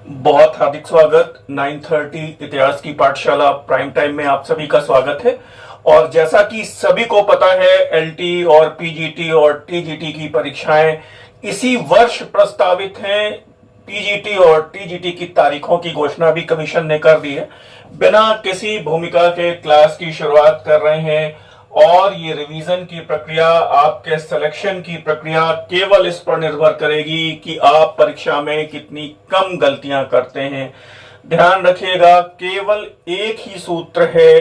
बहुत हार्दिक स्वागत। 9:30 इतिहास की पाठशाला प्राइम टाइम में आप सभी का स्वागत है। और जैसा कि सभी को पता है, एलटी और पीजीटी और टीजीटी की परीक्षाएं इसी वर्ष प्रस्तावित हैं। पीजीटी और टीजीटी की तारीखों की घोषणा भी कमीशन ने कर दी है। बिना किसी भूमिका के क्लास की शुरुआत कर रहे हैं और ये रिवीजन की प्रक्रिया, आपके सिलेक्शन की प्रक्रिया केवल इस पर निर्भर करेगी कि आप परीक्षा में कितनी कम गलतियां करते हैं। ध्यान रखिएगा, केवल एक ही सूत्र है,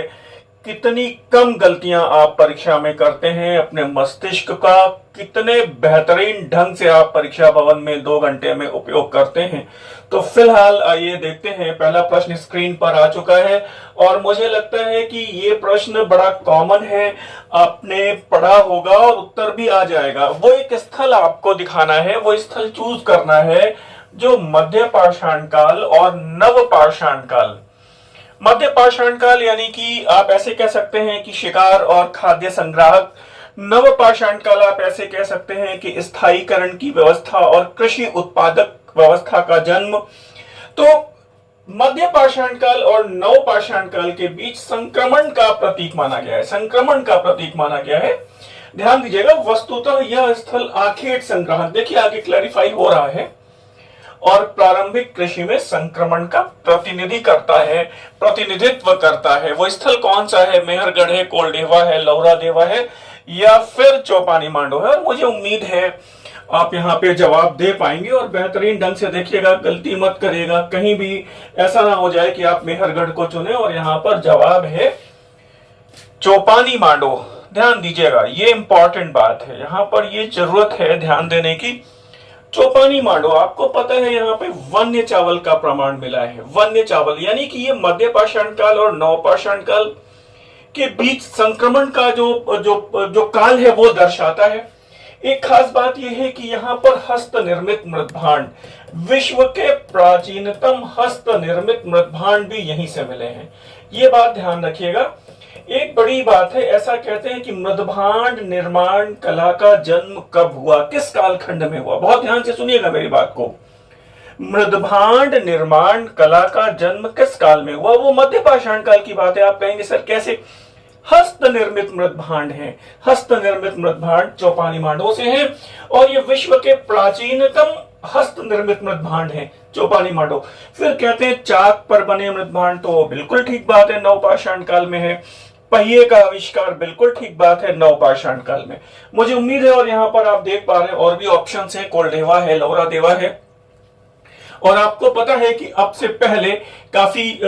कितनी कम गलतियां आप परीक्षा में करते हैं। अपने मस्तिष्क का कितने बेहतरीन ढंग से आप परीक्षा भवन में 2 घंटे में उपयोग करते हैं। तो फिलहाल आइए देखते हैं। पहला प्रश्न स्क्रीन पर आ चुका है और मुझे लगता है कि ये प्रश्न बड़ा कॉमन है, आपने पढ़ा होगा और उत्तर भी आ जाएगा। वो एक स्थल आपको दिखाना है, वो स्थल चूज करना है जो मध्य पाषाण काल और नव पाषाण काल। मध्य पाषाण काल यानी कि आप ऐसे कह सकते हैं कि शिकार और खाद्य संग्राहक। नव पाषाण काल आप ऐसे कह सकते हैं कि स्थायीकरण की व्यवस्था और कृषि उत्पादक व्यवस्था का जन्म। तो मध्य पाषाण काल और नव पाषाण काल के बीच संक्रमण का प्रतीक माना गया है, संक्रमण का प्रतीक माना गया है। ध्यान दीजिएगा, वस्तुतः यह स्थल आखेट संग्राहक, देखिए आगे क्लैरिफाई हो रहा है, और प्रारंभिक कृषि में संक्रमण का प्रतिनिधित्व करता है। वो स्थल कौन सा है? मेहरगढ़ है, कोलडेवा है, लौरा देवा है या फिर चौपानी मांडो है। और मुझे उम्मीद है आप यहाँ पे जवाब दे पाएंगे और बेहतरीन ढंग से देखिएगा, गलती मत करिएगा, कहीं भी ऐसा ना हो जाए कि आप मेहरगढ़ को चुने और यहाँ पर जवाब है चौपानी मांडो। ध्यान दीजिएगा, ये इंपॉर्टेंट बात है, यहाँ पर ये जरूरत है ध्यान देने की। चौपानी मांडो, आपको पता है यहाँ पे वन्य चावल का प्रमाण मिला है। वन्य चावल यानी कि ये मध्य पाषाण काल और नव पाषाण काल के बीच संक्रमण का जो काल है वो दर्शाता है। एक खास बात यह है कि यहाँ पर हस्त निर्मित मृदभांड, विश्व के प्राचीनतम हस्त निर्मित मृदभांड भी यहीं से मिले हैं। ये बात ध्यान रखिएगा। एक बड़ी बात है, ऐसा कहते हैं कि मृदभांड निर्माण कला का जन्म कब हुआ, किस कालखंड में हुआ। बहुत ध्यान से सुनिएगा मेरी बात को। मृदभांड निर्माण कला का जन्म किस काल में हुआ? वो मध्य पाषाण काल की बात है। आप कहेंगे सर कैसे? हस्त निर्मित मृदभांड है, हस्त निर्मित मृदभांड चौपानी मांडो से है और ये विश्व के प्राचीनतम हस्त निर्मित मृदभांड है चौपानी मांडो। फिर कहते हैं चाक पर बने मृदभांड, तो बिल्कुल ठीक बात है, नव पाषाण काल में है। पहिए का आविष्कार, बिल्कुल ठीक बात है, नव पाषाण काल में। मुझे उम्मीद है, और यहाँ पर आप देख पा रहे हैं और भी ऑप्शन है, कोलडेवा है, लौरा देवा है। और आपको पता है कि अब से पहले, काफी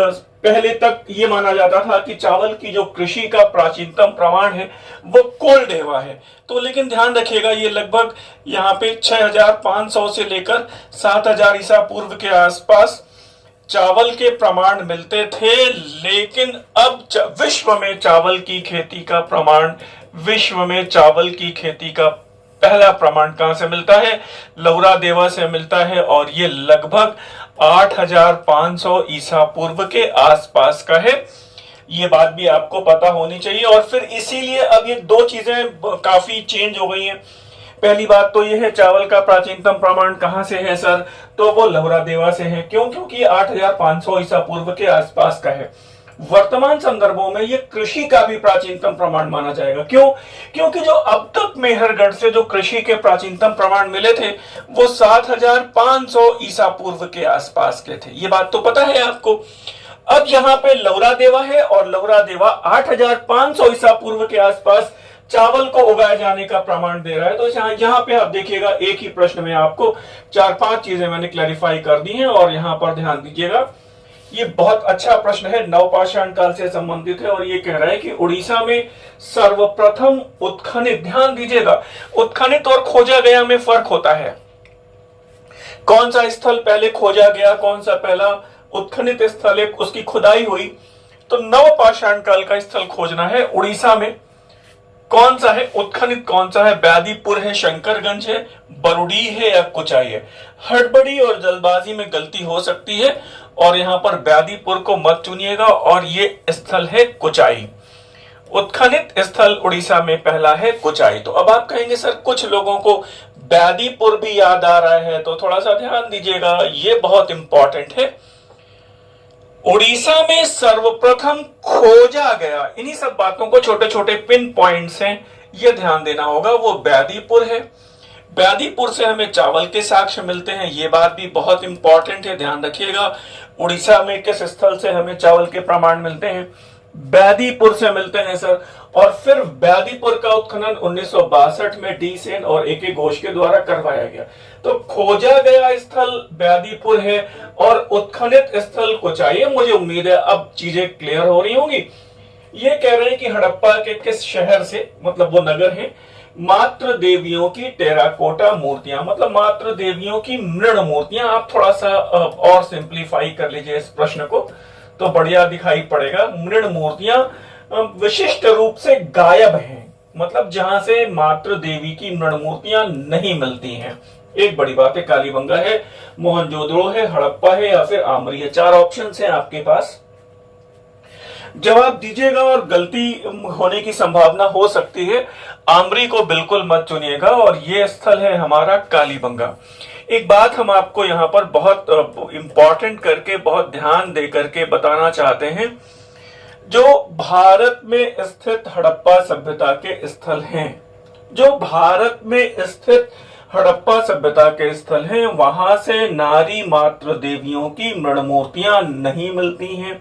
पहले तक ये माना जाता था कि चावल की जो कृषि का प्राचीनतम प्रमाण है वो कोलडेवा है। तो लेकिन ध्यान रखिएगा, ये लगभग यहाँ पे 6500 से लेकर 7000 ईसा पूर्व के आसपास चावल के प्रमाण मिलते थे। लेकिन अब विश्व में चावल की खेती का प्रमाण, विश्व में चावल की खेती का पहला प्रमाण कहां से मिलता है? लौरा देवा से मिलता है और ये लगभग 8500 ईसा पूर्व के आसपास का है। ये बात भी आपको पता होनी चाहिए। और फिर इसीलिए अब ये 2 चीजें काफी चेंज हो गई हैं। पहली बात तो ये है, चावल का प्राचीनतम प्रमाण कहां से है सर? तो वो लौरा देवा से है। क्यों? क्योंकि 8500 ईसा पूर्व के आसपास का है। वर्तमान संदर्भों में ये कृषि का भी प्राचीनतम प्रमाण माना जाएगा। क्यों? क्योंकि जो अब तक मेहरगढ़ से जो कृषि के प्राचीनतम प्रमाण मिले थे वो 7500 ईसा पूर्व के आसपास के थे। ये बात तो पता है आपको। अब यहाँ पे लौरा देवा है और लौरा देवा 8500 ईसा पूर्व के आसपास चावल को उगाए जाने का प्रमाण दे रहा है। तो यहाँ पे आप देखिएगा, एक ही प्रश्न में आपको 4-5 चीजें मैंने क्लैरिफाई कर दी हैं। और यहाँ पर ध्यान दीजिएगा, ये बहुत अच्छा प्रश्न है, नवपाषाण काल से संबंधित है। और ये कह रहा है कि उड़ीसा में सर्वप्रथम उत्खनित, ध्यान दीजिएगा, उत्खनित और खोजा गया में फर्क होता है। कौन सा स्थल पहले खोजा गया, कौन सा पहला उत्खनित स्थल है, उसकी खुदाई हुई। तो नवपाषाण काल का स्थल खोजना है उड़ीसा में। कौन सा है उत्खनित, कौन सा है? बैदीपुर है, शंकरगंज है, बरुडी है या कुचाई है। हड़बड़ी और जल्दबाजी में गलती हो सकती है और यहां पर बैदीपुर को मत चुनिएगा। और ये स्थल है कुचाई। उत्खनित स्थल उड़ीसा में पहला है कुचाई। तो अब आप कहेंगे सर कुछ लोगों को बैदीपुर भी याद आ रहा है तो थोड़ा सा ध्यान दीजिएगा, ये बहुत इंपॉर्टेंट है। उड़ीसा में सर्वप्रथम खोजा गया, इन्हीं सब बातों को छोटे छोटे पिन पॉइंट्स हैं, ये ध्यान देना होगा, वो बैदीपुर है। बैदीपुर से हमें चावल के साक्ष्य मिलते हैं, ये बात भी बहुत इंपॉर्टेंट है, ध्यान रखिएगा। उड़ीसा में किस स्थल से हमें चावल के प्रमाण मिलते हैं? बैदीपुर से मिलते हैं सर। और फिर बैदीपुर का उत्खनन 1962 में डी सेन और ए के घोष के द्वारा करवाया गया। तो खोजा गया स्थल बैदीपुर है और उत्खनित स्थल कोचाई है। मुझे उम्मीद है अब चीजें क्लियर हो रही होंगी। ये कह रहे हैं कि हड़प्पा के किस शहर से, मतलब वो नगर है, मात्र देवियों की टेराकोटा मूर्तियां, मतलब मात्र देवियों की मृण मूर्तियां। आप थोड़ा सा और सिंप्लीफाई कर लीजिए इस प्रश्न को तो बढ़िया दिखाई पड़ेगा। मृण मूर्तियां विशिष्ट रूप से गायब हैं, मतलब जहां से मात्र देवी की मृण मूर्तियां नहीं मिलती हैं। एक बड़ी बात है, कालीबंगा है, मोहनजोदड़ो है, हड़प्पा है या फिर आमरी है। 4 ऑप्शन हैं आपके पास, जवाब दीजिएगा और गलती होने की संभावना हो सकती है। आमरी को बिल्कुल मत चुनिएगा और ये स्थल है हमारा कालीबंगा। एक बात हम आपको यहाँ पर बहुत इंपॉर्टेंट करके, बहुत ध्यान दे करके बताना चाहते हैं। जो भारत में स्थित हड़प्पा सभ्यता के स्थल हैं, जो भारत में स्थित हड़प्पा सभ्यता के स्थल हैं, वहां से नारी मात्र देवियों की मृण मूर्तियां नहीं मिलती हैं।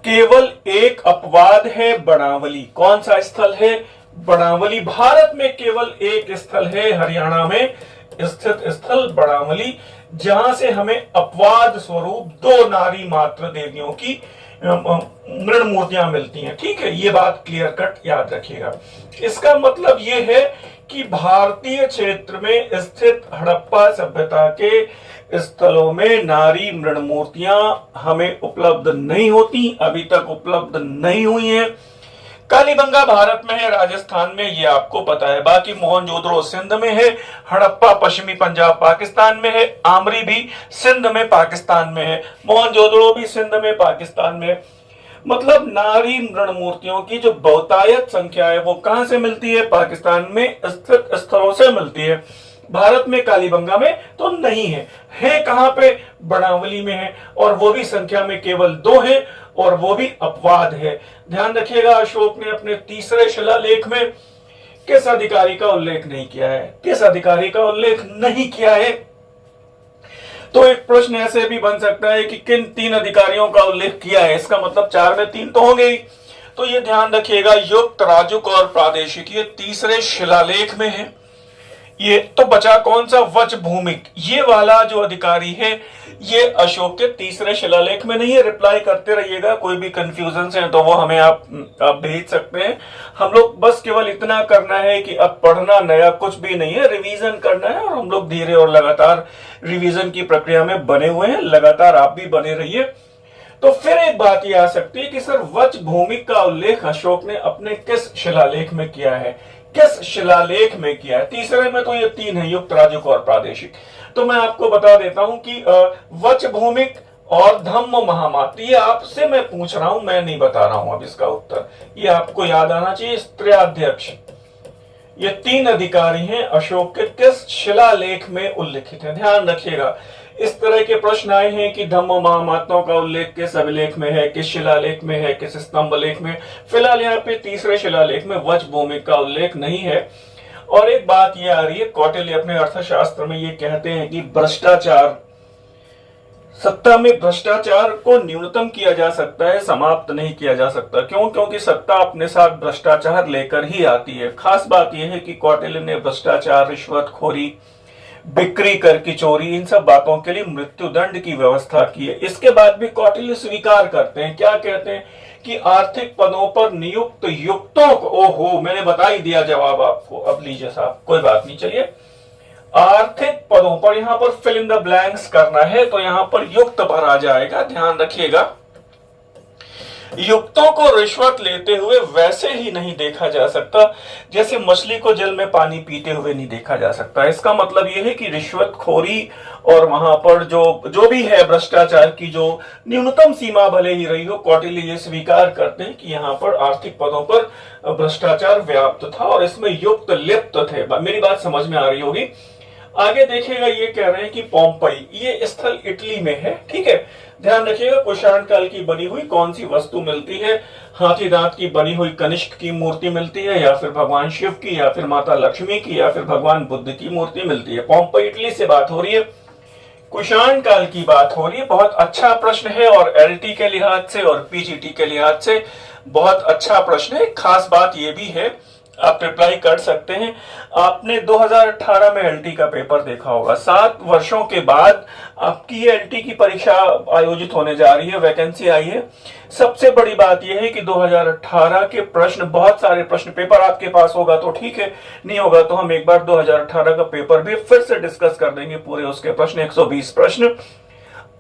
केवल एक अपवाद है, बनावली। कौन सा स्थल है? बनावली। भारत में केवल एक स्थल है, हरियाणा में स्थित स्थल बनावली, जहां से हमें अपवाद स्वरूप 2 नारी मात्र देवियों की मृण मूर्तियां मिलती हैं। ठीक है, ये बात क्लियर कट याद रखिएगा। इसका मतलब ये है कि भारतीय क्षेत्र में स्थित हड़प्पा सभ्यता के स्थलों में नारी मृण मूर्तियां हमें उपलब्ध नहीं होती, अभी तक उपलब्ध नहीं हुई हैं। कालीबंगा भारत में है, राजस्थान में, ये आपको पता है। बाकी मोहनजोदड़ो सिंध में है, हड़प्पा पश्चिमी पंजाब पाकिस्तान में है, आमरी भी सिंध में पाकिस्तान में है, मोहनजोदड़ो भी सिंध में पाकिस्तान में है। मतलब नारी मृण मूर्तियों की जो बहुतायत संख्या है वो कहां से मिलती है? पाकिस्तान में स्थित स्थलों से मिलती है। भारत में कालीबंगा में तो नहीं है कहां पे? बनावली में है, और वो भी संख्या में केवल 2 है और वो भी अपवाद है। ध्यान रखिएगा, अशोक ने अपने तीसरे शिलालेख में किस अधिकारी का उल्लेख नहीं किया है? किस अधिकारी का उल्लेख नहीं किया है? तो एक प्रश्न ऐसे भी बन सकता है कि किन 3 अधिकारियों का उल्लेख किया है? इसका मतलब 4 में 3 तो होंगे ही। तो ये ध्यान रखिएगा, युक्त, राजुक और प्रादेशिक, ये तीसरे शिलालेख में है। ये तो बचा कौन सा? वच भूमिक। ये वाला जो अधिकारी है ये अशोक के तीसरे शिलालेख में नहीं है। रिप्लाई करते रहिएगा, कोई भी कंफ्यूजन है तो वो हमें आप भेज सकते हैं। हम लोग बस केवल इतना करना है कि अब पढ़ना नया कुछ भी नहीं है, रिवीजन करना है, और हम लोग धीरे और लगातार रिवीजन की प्रक्रिया में बने हुए हैं। लगातार आप भी बने रहिए। तो फिर एक बात ये आ सकती है कि सर वच भूमिक का उल्लेख अशोक ने अपने किस शिलालेख में किया है? किस शिलालेख में किया है? तीसरे में तो ये 3 है, युक्त, राजुक और प्रादेशिक। तो मैं आपको बता देता हूं कि वच भूमिक और धम्म महामात्र, ये आपसे मैं पूछ रहा हूं, मैं नहीं बता रहा हूं अब इसका उत्तर। ये आपको याद आना चाहिए। स्त्र्याध्यक्ष, ये 3 अधिकारी हैं, अशोक के किस शिलालेख में उल्लिखित है? ध्यान रखिएगा, इस तरह के प्रश्न आए हैं कि धम्म महामात्रों का उल्लेख किस अभिलेख में है, किस शिलालेख में है, किस स्तंभ लेख में। फिलहाल यहाँ पे तीसरे शिलालेख में वच भूमिक का उल्लेख नहीं है। और एक बात ये आ रही है, कौटिल्य अपने अर्थशास्त्र में ये कहते हैं कि भ्रष्टाचार, सत्ता में भ्रष्टाचार को न्यूनतम किया जा सकता है, समाप्त नहीं किया जा सकता। क्यों? क्योंकि सत्ता अपने साथ भ्रष्टाचार लेकर ही आती है। खास बात यह है कि कौटिल्य ने भ्रष्टाचार, रिश्वतखोरी, बिक्री कर की चोरी, इन सब बातों के लिए मृत्युदंड की व्यवस्था की है। इसके बाद भी कौटिल्य स्वीकार करते हैं, क्या कहते हैं कि आर्थिक पदों पर नियुक्त युक्तों को, ओहो मैंने बता ही दिया जवाब आपको, अब लीजिए साहब, कोई बात नहीं, चलिए। आर्थिक पदों पर, यहां पर फिल इन द ब्लैंक्स करना है तो यहां पर युक्त भरा जाएगा। ध्यान रखिएगा, युक्तों को रिश्वत लेते हुए वैसे ही नहीं देखा जा सकता जैसे मछली को जल में पानी पीते हुए नहीं देखा जा सकता। इसका मतलब यह है कि रिश्वतखोरी और वहां पर जो भी है भ्रष्टाचार की जो न्यूनतम सीमा भले ही रही हो, कौटिल्य ये स्वीकार करते हैं कि यहाँ पर आर्थिक पदों पर भ्रष्टाचार व्याप्त था और इसमें युक्त लिप्त थे। मेरी बात समझ में आ रही होगी। आगे देखिएगा, ये कह रहे हैं कि पोम्पई ये स्थल इटली में है, ठीक है। ध्यान रखिएगा, कुषाण काल की बनी हुई कौन सी वस्तु मिलती है? हाथी दांत की बनी हुई कनिष्क की मूर्ति मिलती है, या फिर भगवान शिव की, या फिर माता लक्ष्मी की, या फिर भगवान बुद्ध की मूर्ति मिलती है। पोम्पई इटली से बात हो रही है, कुषाण काल की बात हो रही है। बहुत अच्छा प्रश्न है, और एलटी के लिहाज से और पीजीटी के लिहाज से बहुत अच्छा प्रश्न है। खास बात यह भी है, आप रिप्लाई कर सकते हैं। आपने 2018 में एलटी का पेपर देखा होगा, 7 वर्षों के बाद आपकी ये एलटी की परीक्षा आयोजित होने जा रही है, वैकेंसी आई है। सबसे बड़ी बात यह है कि 2018 के प्रश्न, बहुत सारे प्रश्न पेपर आपके पास होगा तो ठीक है, नहीं होगा तो हम एक बार 2018 का पेपर भी फिर से डिस्कस कर देंगे, पूरे उसके प्रश्न 120 प्रश्न।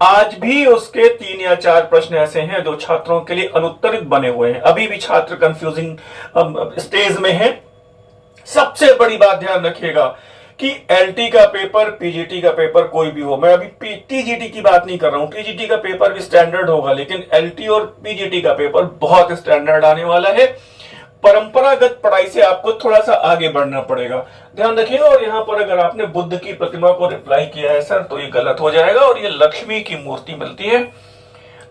आज भी उसके 3 या 4 प्रश्न ऐसे हैं जो छात्रों के लिए अनुत्तरित बने हुए हैं, अभी भी छात्र कंफ्यूजिंग स्टेज में है। सबसे बड़ी बात ध्यान रखिएगा कि एलटी का पेपर, पीजीटी का पेपर कोई भी हो, मैं अभी टीजीटी की बात नहीं कर रहा हूं, टीजीटी का पेपर भी स्टैंडर्ड होगा, लेकिन एलटी और पीजीटी का पेपर बहुत स्टैंडर्ड आने वाला है। परंपरागत पढ़ाई से आपको थोड़ा सा आगे बढ़ना पड़ेगा, ध्यान रखिएगा। और यहाँ पर अगर आपने बुद्ध की प्रतिमा को रिप्लाई किया है सर, तो ये गलत हो जाएगा, और ये लक्ष्मी की मूर्ति मिलती है,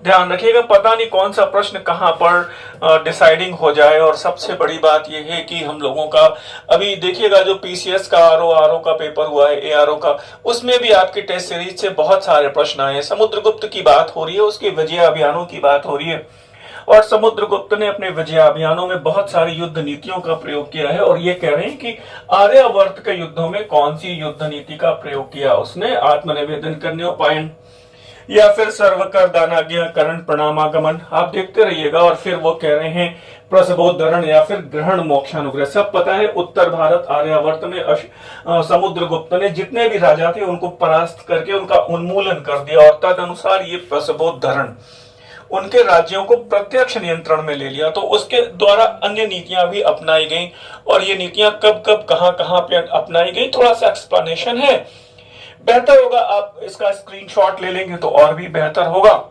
ध्यान रखिएगा। पता नहीं कौन सा प्रश्न कहां पर डिसाइडिंग हो जाए। और सबसे बड़ी बात यह है कि हम लोगों का अभी देखिएगा, जो पीसीएस का आरओ का पेपर हुआ है, एआरओ का, उसमें भी आपके टेस्ट सीरीज से बहुत सारे प्रश्न आए हैं। समुद्रगुप्त की बात हो रही है, उसके विजय अभियानों की बात हो रही है, और समुद्रगुप्त ने अपने विजय अभियानों में बहुत सारी युद्ध नीतियों का प्रयोग किया है। और ये कह रहे हैं कि आर्यावर्त के युद्धों में कौन सी युद्ध नीति का प्रयोग किया उसने? आत्मनिवेदन करन्योपायन, या फिर सर्वकर दानाज्ञाकरण प्रणामागमन, आप देखते रहिएगा। और फिर वो कह रहे हैं प्रसवोद्धरण या फिर ग्रहण मोक्षानुग्रह। सब पता है, उत्तर भारत आर्यावर्त में समुद्रगुप्त ने जितने भी राजा थे उनको परास्त करके उनका उन्मूलन कर दिया, और तदनुसार ये प्रसवोद्धरण उनके राज्यों को प्रत्यक्ष नियंत्रण में ले लिया। तो उसके द्वारा अन्य नीतियां भी अपनाई गई, और ये नीतियां कब कब कहां कहां पे अपनाई गई, थोड़ा सा एक्सप्लेनेशन है। बेहतर होगा आप इसका स्क्रीनशॉट ले लेंगे तो और भी बेहतर होगा।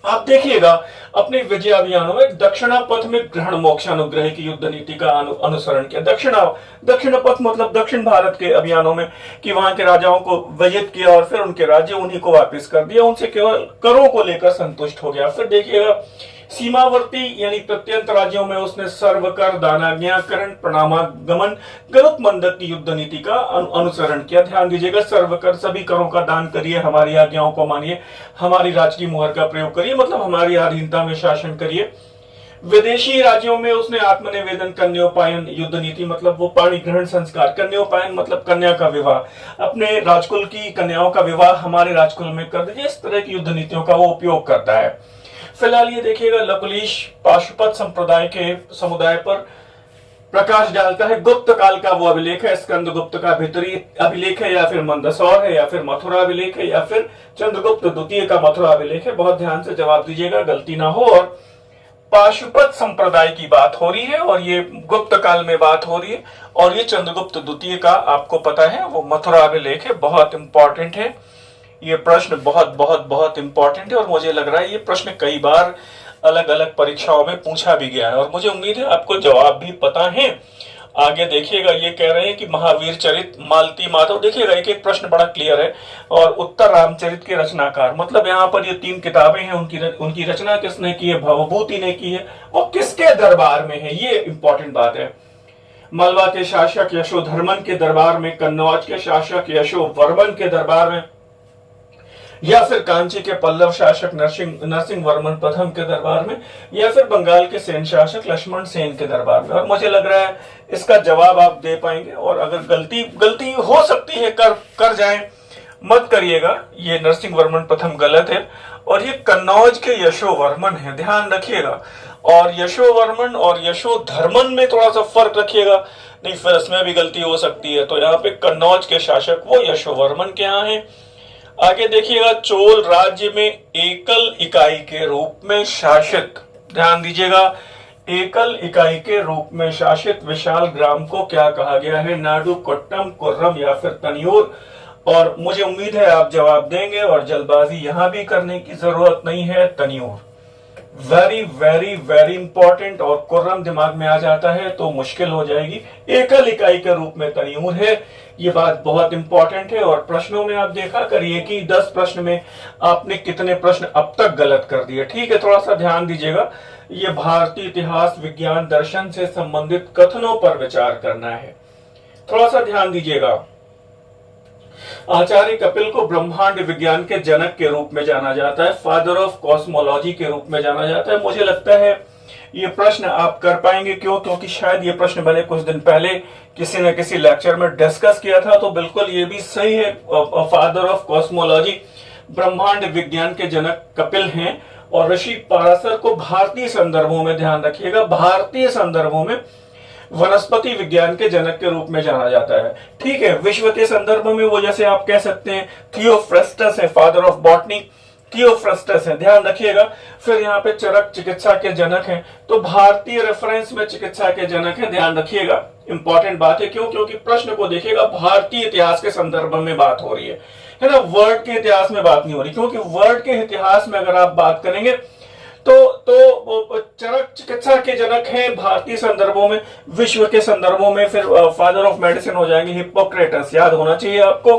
आप देखिएगा, अपने विजय अभियानों में दक्षिणा पथ में ग्रहण मोक्षानुग्रह की युद्ध नीति का अनुसरण किया। दक्षिण पथ मतलब दक्षिण भारत के अभियानों में, कि वहां के राजाओं को विजित किया और फिर उनके राज्य उन्हीं को वापस कर दिया, उनसे केवल करों को लेकर संतुष्ट हो गया। फिर देखिएगा, सीमावर्ती यानी प्रत्यंत राज्यों में उसने सर्वकर दानाज्ञाकरण प्रणामागमन गरुत्मंडक की युद्ध नीति का अनुसरण किया। ध्यान दीजिएगा, सर्वकर सभी करों का दान करिए, हमारी आज्ञाओं को मानिए, हमारी राज की मुहर का प्रयोग करिए, मतलब हमारी अधीनता में शासन करिए। विदेशी राज्यों में उसने आत्मनिवेदन कन्योपायन युद्ध नीति, मतलब वो पाणी ग्रहण संस्कार, कन्योपायन मतलब कन्या का विवाह, अपने राजकुल की कन्याओं का विवाह हमारे राजकुल में कर दीजिए, इस तरह की युद्ध नीतियों का वो उपयोग करता है। फिलहाल ये देखिएगा, लकुलिश पाशुपत संप्रदाय के समुदाय पर प्रकाश डालता है। गुप्त काल का वो अभिलेख है, स्कंदगुप्त का भीतरी अभिलेख है, या फिर मंदसौर है, या फिर मथुरा अभिलेख है, या फिर चंद्रगुप्त द्वितीय का मथुरा अभिलेख है। बहुत ध्यान से जवाब दीजिएगा, गलती ना हो। और पाशुपत संप्रदाय की बात हो रही है, और ये गुप्त काल में बात हो रही है, और ये चंद्रगुप्त द्वितीय का आपको पता है वो मथुरा अभिलेख है। बहुत इंपॉर्टेंट है ये प्रश्न, बहुत बहुत बहुत इंपॉर्टेंट है, और मुझे लग रहा है ये प्रश्न कई बार अलग अलग परीक्षाओं में पूछा भी गया है, और मुझे उम्मीद है आपको जवाब भी पता है। आगे देखिएगा, ये कह रहे हैं कि महावीर चरित मालती माधव, देखिएगा एक एक प्रश्न बड़ा क्लियर है। और उत्तर रामचरित के रचनाकार, मतलब यहाँ पर ये 3 किताबें हैं, उनकी रचना किसने की है? भवभूति ने की है। वो किसके दरबार में है, ये इंपॉर्टेंट बात है। मालवा के शासक यशोधर्मन के दरबार में, कन्नौज के शासक यशोवर्मन के दरबार में, या फिर कांची के पल्लव शासक नरसिंह वर्मन प्रथम के दरबार में, या फिर बंगाल के सेन शासक लक्ष्मण सेन के दरबार में। और मुझे लग रहा है इसका जवाब आप दे पाएंगे, और अगर गलती हो सकती है कर जाएं, मत करिएगा। ये नरसिंह वर्मन प्रथम गलत है, और ये कन्नौज के यशोवर्मन है, ध्यान रखिएगा। और यशोवर्मन और यशोधर्मन में थोड़ा सा फर्क रखिएगा, नहीं फिर इसमें भी गलती हो सकती है। तो यहाँ पे कन्नौज के शासक वो यशोवर्मन के यहाँ है। आगे देखिएगा, चोल राज्य में एकल इकाई के रूप में शासित, ध्यान दीजिएगा, एकल इकाई के रूप में शासित विशाल ग्राम को क्या कहा गया है? नाडु, कोट्टम, कुर्रम, या फिर तनियोर। और मुझे उम्मीद है आप जवाब देंगे, और जल्दबाजी यहां भी करने की जरूरत नहीं है, तनियोर। वेरी वेरी वेरी इंपॉर्टेंट और कुर्रम दिमाग में आ जाता है तो मुश्किल हो जाएगी। एकल इकाई के रूप में तयूर है, ये बात बहुत इंपॉर्टेंट है। और प्रश्नों में आप देखा करिए कि 10 प्रश्न में आपने कितने प्रश्न अब तक गलत कर दिए। ठीक है, थोड़ा सा ध्यान दीजिएगा। ये भारतीय इतिहास, विज्ञान, दर्शन से संबंधित कथनों पर विचार करना है, थोड़ा सा ध्यान दीजिएगा। आचार्य कपिल को ब्रह्मांड विज्ञान के जनक के रूप में जाना जाता है, फादर ऑफ कॉस्मोलॉजी के रूप में जाना जाता है। मुझे लगता है ये प्रश्न आप कर पाएंगे। क्यों? क्योंकि शायद ये प्रश्न मैंने कुछ दिन पहले किसी न किसी लेक्चर में डिस्कस किया था, तो बिल्कुल ये भी सही है। फादर ऑफ कॉस्मोलॉजी, ब्रह्मांड विज्ञान के जनक कपिल हैं। और ऋषि पाराशर को भारतीय संदर्भों में, ध्यान रखिएगा, भारतीय संदर्भों में वनस्पति विज्ञान के जनक के रूप में जाना जाता है। ठीक है, विश्व के संदर्भ में वो जैसे आप कह सकते हैं थियोफ्रस्टस है, फादर ऑफ बॉटनी, थियोफ्रस्टस है, ध्यान रखिएगा। फिर यहाँ पे चरक चिकित्सा के जनक हैं, तो भारतीय रेफरेंस में चिकित्सा के जनक है, ध्यान रखिएगा। इंपॉर्टेंट बात है। क्यों? क्योंकि प्रश्न को देखिएगा, भारतीय इतिहास के संदर्भ में बात हो रही है ना, वर्ल्ड के इतिहास में बात नहीं हो रही। क्योंकि वर्ल्ड के इतिहास में अगर आप बात करेंगे तो चरक चिकित्सा के जनक हैं भारतीय संदर्भों में। विश्व के संदर्भों में फिर फादर ऑफ मेडिसिन हो जाएंगे हिप्पोक्रेटस, याद होना चाहिए आपको।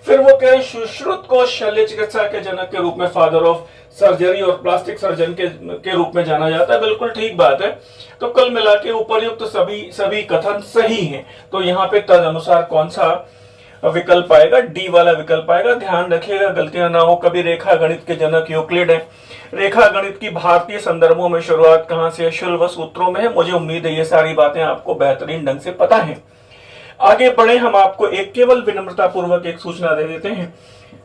फिर वो कहें सुश्रुत को शल्य चिकित्सा के जनक के रूप में, फादर ऑफ सर्जरी और प्लास्टिक सर्जन के रूप में जाना जाता है। बिल्कुल ठीक बात है। तो कुल मिला के उपर्युक्त सभी कथन सही हैं। तो यहाँ पे तद अनुसार कौन सा विकल्प आएगा? डी वाला विकल्प आएगा। ध्यान रखिएगा, गलतियां ना हो। कभी रेखा गणित के जनक यूक्लिड है। रेखा गणित की भारतीय संदर्भों में शुरुआत कहां से है? शुल्ब सूत्रों में है। मुझे उम्मीद है ये सारी बातें आपको बेहतरीन ढंग से पता है। आगे बढ़े, हम आपको एक केवल विनम्रता पूर्वक एक सूचना दे देते हैं।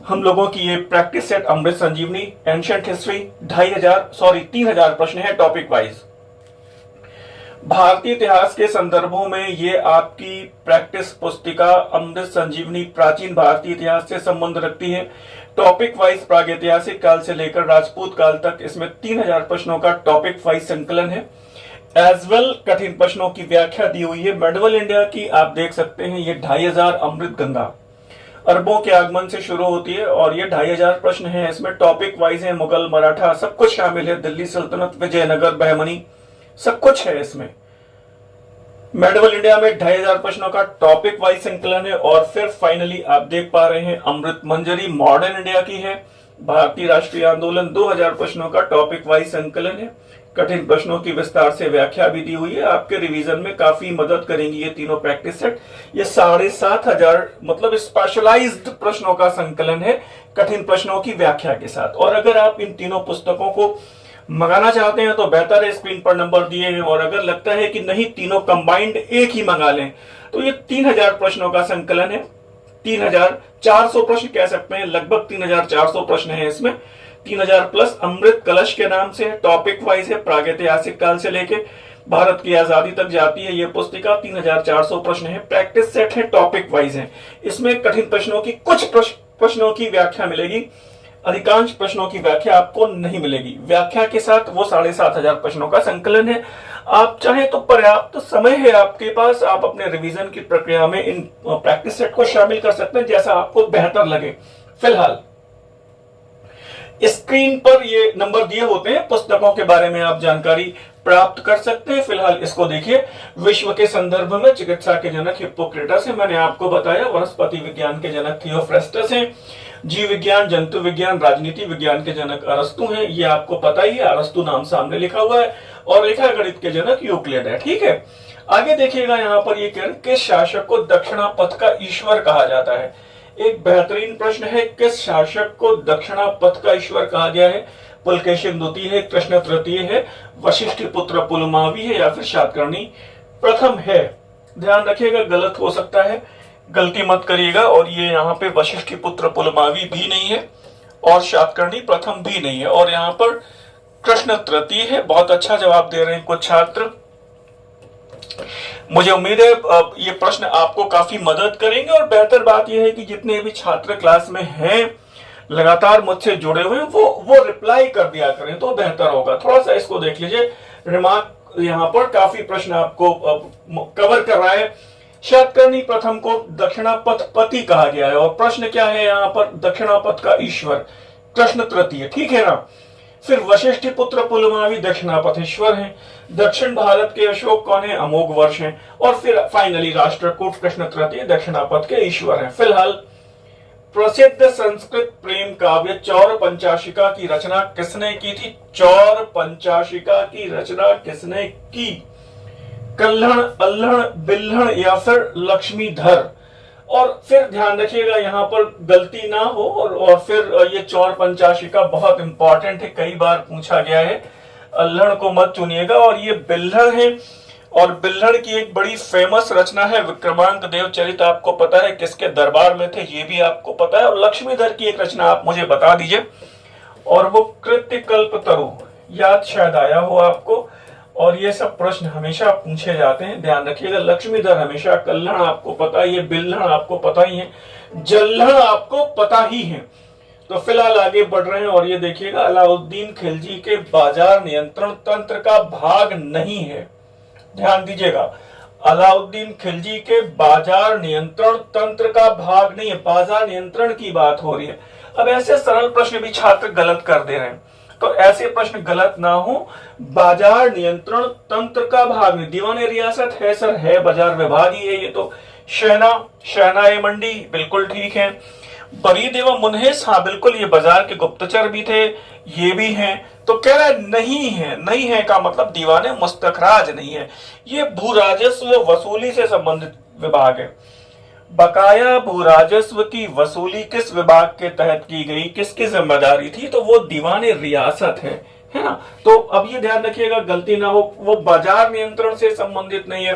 हम लोगों की ये प्रैक्टिस सेट अमृत संजीवनी एंशिएंट हिस्ट्री 3000 प्रश्न है टॉपिक वाइज। भारतीय इतिहास के संदर्भों में ये आपकी प्रैक्टिस पुस्तिका अमृत संजीवनी प्राचीन भारतीय इतिहास से संबंध रखती है। टॉपिक वाइज प्रागैतिहासिक काल से लेकर राजपूत काल तक इसमें 3000 प्रश्नों का टॉपिक वाइज संकलन है। एज वेल कठिन प्रश्नों की व्याख्या दी हुई है। मेडवल इंडिया की आप देख सकते हैं, ये 2500 अमृत गंगा अरबों के आगमन से शुरू होती है और ये 2500 प्रश्न है। इसमें टॉपिक वाइज है, मुगल, मराठा सब कुछ शामिल है, दिल्ली सल्तनत, विजयनगर, बहमनी सब कुछ है इसमें। मेडवल इंडिया में 2500 प्रश्नों का टॉपिक वाइज संकलन है। और फिर फाइनली आप देख पा रहे हैं अमृत मंजरी मॉडर्न इंडिया की है, भारतीय राष्ट्रीय आंदोलन 2000 प्रश्नों का टॉपिक वाइज संकलन है। कठिन प्रश्नों की विस्तार से व्याख्या भी दी हुई है, आपके रिवीजन में काफी मदद करेंगी ये तीनों प्रैक्टिस सेट। ये 7500 मतलब स्पेशलाइज्ड प्रश्नों का संकलन है कठिन प्रश्नों की व्याख्या के साथ। और अगर आप इन तीनों पुस्तकों को मंगाना चाहते हैं तो बेहतर है, स्क्रीन पर नंबर दिए हैं। और अगर लगता है कि नहीं तीनों कंबाइंड एक ही मंगा लें तो ये 3000 प्रश्नों का संकलन है। 3400 प्रश्न कह सकते हैं, लगभग 3400 प्रश्न है इसमें। 3000 प्लस अमृत कलश के नाम से टॉपिक वाइज है, प्रागैतिहासिक काल से लेके भारत की आजादी तक जाती है ये पुस्तिका। 3400 प्रश्न है, प्रैक्टिस सेट है, टॉपिक वाइज है। इसमें कठिन प्रश्नों की कुछ प्रश्नों की व्याख्या मिलेगी, अधिकांश प्रश्नों की व्याख्या आपको नहीं मिलेगी। व्याख्या के साथ वो 7500 प्रश्नों का संकलन है। आप चाहें तो पर्याप्त समय है आपके पास, आप अपने रिवीजन की प्रक्रिया में इन प्रैक्टिस सेट को शामिल कर सकते हैं जैसा आपको बेहतर लगे। फिलहाल स्क्रीन पर ये नंबर दिए होते हैं, पुस्तकों के बारे में आप जानकारी प्राप्त कर सकते हैं। फिलहाल इसको देखिए। विश्व के संदर्भ में चिकित्सा के जनक हिप्पोक्रेटस है, मैंने आपको बताया। वनस्पति विज्ञान के जनक थियोफ्रस्टस हैं। जीव विज्ञान, जंतु विज्ञान, राजनीति विज्ञान के जनक अरस्तु हैं, ये आपको पता ही है, अरस्तु नाम सामने लिखा हुआ है। और रेखा गणित के जनक यूक्लिड है। ठीक है, आगे देखिएगा यहाँ पर ये कह रहे किस शासक को दक्षिणापथ का ईश्वर कहा जाता है। एक बेहतरीन प्रश्न है, किस शासक को दक्षिणापथ का ईश्वर कहा गया है? पुलकेशिन द्वितीय है, कृष्ण तृतीय है, वशिष्ठ पुत्र पुलमावी है, या फिर शातकर्णी प्रथम है। ध्यान रखिएगा, गलत हो सकता है, गलती मत करिएगा। और ये यहाँ पे वशिष्ठ पुत्र पुलमावी भी नहीं है और शातकर्णी प्रथम भी नहीं है, और यहाँ पर कृष्ण तृतीय है। बहुत अच्छा जवाब दे रहे हैं कुछ छात्र। मुझे उम्मीद है ये प्रश्न आपको काफी मदद करेंगे। और बेहतर बात यह है कि जितने भी छात्र क्लास में हैं, लगातार मुझसे जुड़े हुए हैं, वो रिप्लाई कर दिया करें तो बेहतर होगा। थोड़ा सा इसको देख लीजिए, रिमार्क यहाँ पर काफी प्रश्न आपको कवर कर रहा है। शातकर्णी प्रथम को दक्षिणापथ पति कहा गया है, और प्रश्न क्या है यहाँ पर? दक्षिणापथ का ईश्वर कृष्ण तृतीय, ठीक है ना। फिर वशिष्ठ पुत्र पुलमावी दक्षिणापथेश्वर हैं। दक्षिण भारत के अशोक कौन है? अमोघ वर्ष हैं। और फिर फाइनली राष्ट्रकूट कृष्ण तृतीय दक्षिणापथ के ईश्वर हैं। फिलहाल प्रसिद्ध संस्कृत प्रेम काव्य चौर पंचाशिका की रचना किसने की थी? चौर पंचाशिका की रचना किसने की? कल्हण, अल्हण, बिल्हण या फिर लक्ष्मीधर। और फिर ध्यान रखिएगा यहाँ पर गलती ना हो। और फिर ये चौर पंचाशिका बहुत इंपॉर्टेंट है, कई बार पूछा गया है। अल्हण को मत चुनिएगा। और ये बिल्हण है। और बिल्हण की एक बड़ी फेमस रचना है विक्रमांक देव चरित, आपको पता है किसके दरबार में थे, ये भी आपको पता है। और लक्ष्मीधर की एक रचना आप मुझे बता दीजिए। और वो कृत्य कल्प तरु, याद शायद आया हो आपको। और ये सब प्रश्न हमेशा पूछे जाते हैं, ध्यान रखिएगा। लक्ष्मीधर हमेशा, कल्हण आपको पता ही है, बिल्हण आपको पता ही है, जल्हण आपको पता ही है। तो फिलहाल आगे बढ़ रहे हैं। और ये देखिएगा, अलाउद्दीन खिलजी के बाजार नियंत्रण तंत्र का भाग नहीं है। ध्यान दीजिएगा, अलाउद्दीन खिलजी के बाजार नियंत्रण तंत्र का भाग नहीं है, बाजार नियंत्रण की बात हो रही है। अब ऐसे सरल प्रश्न भी छात्र गलत कर दे रहे हैं, तो ऐसे प्रश्न गलत ना हो। बाजार नियंत्रण तंत्र का भाग नहीं, दीवाने रियासत है सर, है बाजार विभाग ही है ये तो। शहनाई मंडी बिल्कुल ठीक है। बरीद एवं मुनहेस, हाँ बिल्कुल, ये बाजार के गुप्तचर भी थे, ये भी हैं। तो कह रहा है नहीं है, नहीं है का मतलब दीवाने मुस्तखराज नहीं है, ये भू राजस्व वसूली से संबंधित विभाग है। बकाया भू राजस्व की वसूली किस विभाग के तहत की गई, किसकी जिम्मेदारी थी? तो वो दीवाने रियासत है ना। तो अब ये ध्यान रखिएगा, गलती ना हो, वो बाजार नियंत्रण से संबंधित नहीं है।